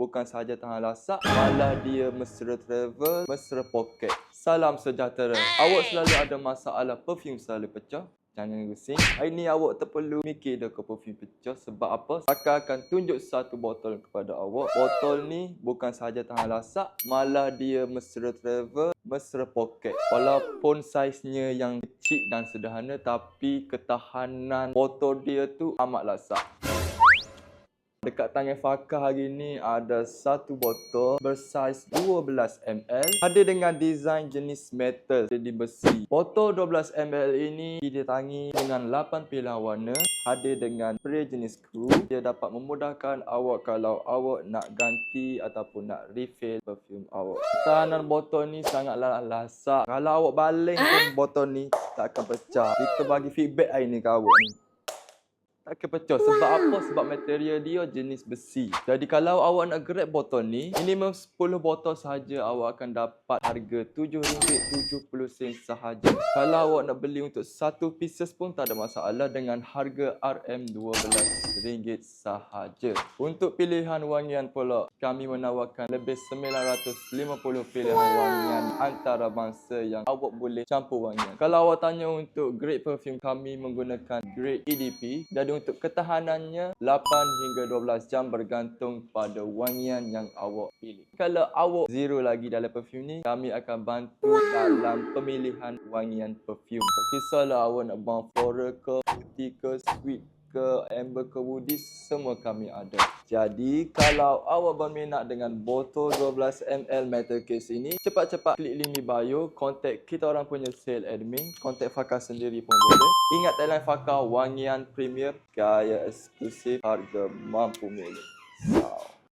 bukan sahaja tahan lasak, malah dia mesra travel, mesra poket. Salam sejahtera. Awak selalu ada masalah perfume selalu pecah? Jangan pusing. Hari ni awak tak perlu mikir dah ke perfume pecah. Sebab apa? Saya akan tunjuk satu botol kepada awak. Botol ni bukan sahaja tahan lasak, malah dia mesra travel, mesra poket. Walaupun saiznya yang kecil dan sederhana, tapi ketahanan botol dia tu amat lasak. Dekat tangan Fakah hari ni ada satu botol bersaiz 12 ml. Ada dengan design jenis metal jadi besi. Botol 12 ml ini didatangi dengan 8 pilihan warna. Ada dengan spray jenis screw. Dia dapat memudahkan awak kalau awak nak ganti ataupun nak refill perfume awak. Ketahanan botol ni sangatlah lasak. Kalau awak baling pun botol ni tak akan pecah. Kita bagi feedback hari ni ke awak ni. Tak akan pecah. Sebab apa? Sebab material dia jenis besi. Jadi kalau awak nak grab botol ni, minimum 10 botol sahaja awak akan dapat harga RM7.70 sahaja. Kalau awak nak beli untuk 1 pieces pun tak ada masalah dengan harga RM12 sahaja. Untuk pilihan wangian pula, kami menawarkan lebih 950 pilihan wangian antarabangsa yang awak boleh campur wangian. Kalau awak tanya untuk grade perfume, kami menggunakan grade EDP. Jadi untuk ketahanannya 8 hingga 12 jam bergantung pada wangian yang awak pilih. Kalau awak zero lagi dalam perfume ni, kami akan bantu dalam pemilihan wangian perfume. Tak kisahlah awak nak bawang floral ke, putih ke, sweet ke, amber ke, woody, semua kami ada. Jadi kalau awak berminat dengan botol 12 ml metal case ini, cepat-cepat klik link di bio, kontak kita orang punya sale admin, kontak Fakah sendiri pun boleh. Ingat tagline Fakah, wangian premium, gaya eksklusif, harga mampu milik.